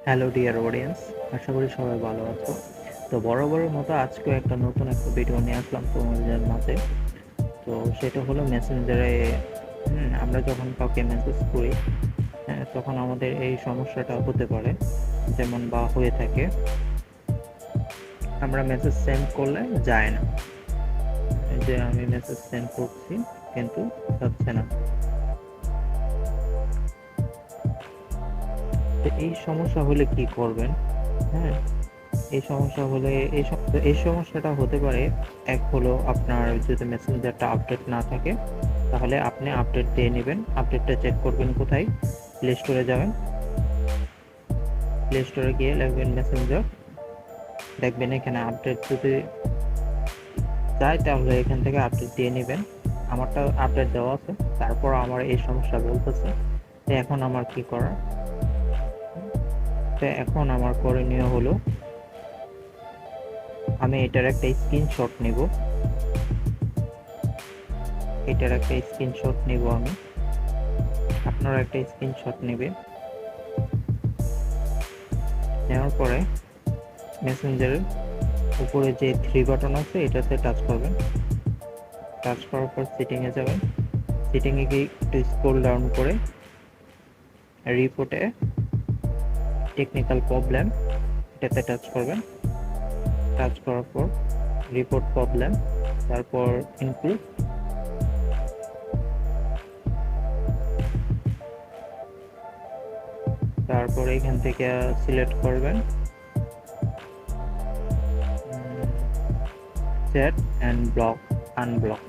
Hello dear audience, আশা করি সবাই ভালো আছো। তো বরাবরের মতো আজকে একটা নতুন একটা ভিডিও নিয়ে আসলাম তোমাদের মাঝে। তো সেটা হলো মেসেঞ্জারে আমরা যখন কাউকে মেসেজ করি, হ্যাঁ, তখন আমাদের এই সমস্যাটা হতে পারে, যেমন বা হয়ে থাকে আমরা মেসেজ সেন্ড করলে যায় না। এই যে আমি মেসেজ সেন্ড করছি কিন্তু যাচ্ছে না। তো এই সমস্যা হলে কি করবেন? হ্যাঁ, এই সমস্যা হলে এই সমস্যাটা হতে পারে। এক হলো আপনার যদি মেসেঞ্জারটা আপডেট না থাকে, তাহলে আপনি আপডেট দিয়ে নেবেন। আপডেটটা চেক করবেন কোথায়? প্লে স্টোরে যাবেন। প্লে স্টোরে গিয়ে লিখবেন মেসেঞ্জার, দেখবেন এখানে আপডেট যদি চাই তাহলে এখান থেকে আপডেট দিয়ে নেবেন। আমারটা আপডেট দেওয়া আছে, তারপর আমার এই সমস্যা বলতেছে। তো এখন আমার কি করার? তো এখন আমার করণীয় হলো আমি এটার একটা স্ক্রিনশট নিব। আমি, আপনারা একটা স্ক্রিনশট নেবেন। নেওয়ার পরে মেসেঞ্জারের উপরে যে থ্রি বাটন আছে এটাতে টাচ করবেন। টাচ করার পর সেটিংয়ে যাবেন। সেটিংয়ে গিয়ে একটু স্ক্রল ডাউন করে রিপোর্টে টেকনিক্যাল প্রবলেম এটাতে টাচ করবেন। টাচ করার পর রিপোর্ট প্রবলেম, তারপর ইনক্লুড, তারপর এখান থেকে সিলেক্ট করবেন set and block unblock.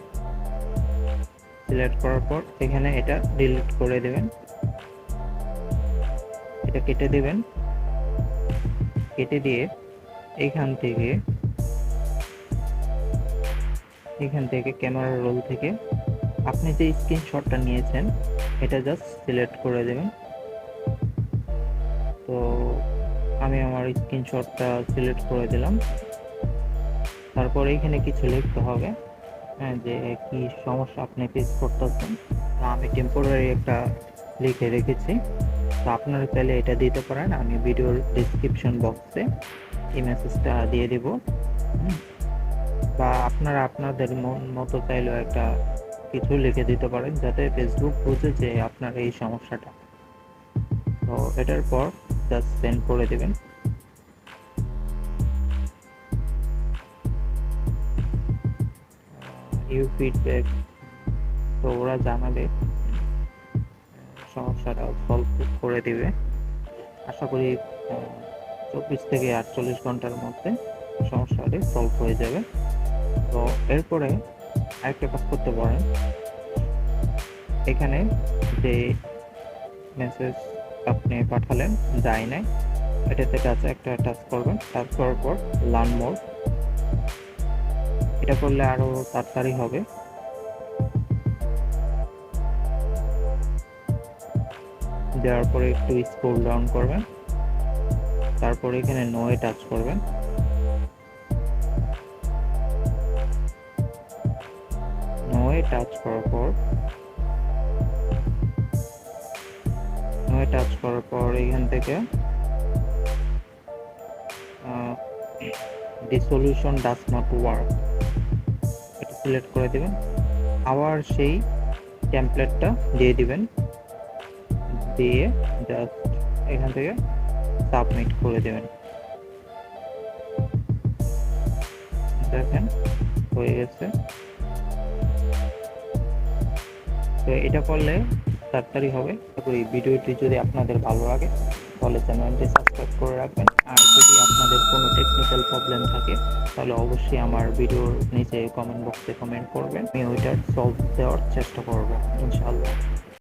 Select করার পর এখানে এটা ডিলিট করে দেবেন, এটা কেটে দেবেন। কেটে দিয়ে এখান থেকে ক্যামেরা রোল থেকে আপনি যে স্ক্রিনশটটা নিয়েছেন এটা জাস্ট সিলেক্ট করে দেবেন। তো আমি আমার স্ক্রিনশটটা সিলেক্ট করে দিলাম। তারপর এখানে কিছু লিখতে হবে, হ্যাঁ, যে কি সমস্যা আপনি ফেস করতেছেন। আমি টেম্পোরারি একটা লিখে রেখেছি, তো আপনারা চাইলে এটা দিতে পারেন। আমি ভিডিওর ডিসক্রিপশন বক্সে এই মেসেজটা দিয়ে দিব, বা আপনারা আপনাদের মন মতো চাইলেও একটা কিছু লিখে দিতে পারেন, যাতে ফেসবুক বুঝে যে আপনার এই সমস্যাটা। তো এটার পর জাস্ট সেন্ড করে দেবেন। ইউ ফিডব্যাক, তো ওরা জানাবে, সমস্যাটা সলভ করে দিবে। আশা করি 24 থেকে 48 ঘন্টার মধ্যে সমস্যাটি সলভ হয়ে যাবে। তো এরপরে আরেকটা কাজ করতে পারেন। এখানে যে মেসেজ আপনি পাঠালেন যায় নাই, এটাতে টাচ করবেন। টাচ করার পর লার্ন মোর, এটা করলে আরো তাড়াতাড়ি হবে। দেওয়ার পরে একটু স্ক্রল ডাউন করবেন, তারপর এখানে নোয়ে টাচ করবেন। নোয়ে টাচ করার পর এখান থেকে the solution does not work এটা সিলেক্ট করে দিবেন। আবার সেই টেমপ্লেটটা দিয়ে দিবেন, দিয়ে জাস্ট এখান থেকে সাবমিট করে দেবেন। দেখেন হয়ে গেছে। তো এটা করলে তাড়াতাড়ি হবে। এই ভিডিওটি যদি আপনাদের ভালো লাগে তাহলে চ্যানেলটি সাবস্ক্রাইব করে রাখবেন। আর যদি আপনাদের কোনো টেকনিক্যাল প্রবলেম থাকে তাহলে অবশ্যই আমার ভিডিওর নিচে কমেন্ট বক্সে কমেন্ট করবেন, আমি ওইটার সলভ দেওয়ার চেষ্টা করব ইনশাআল্লাহ।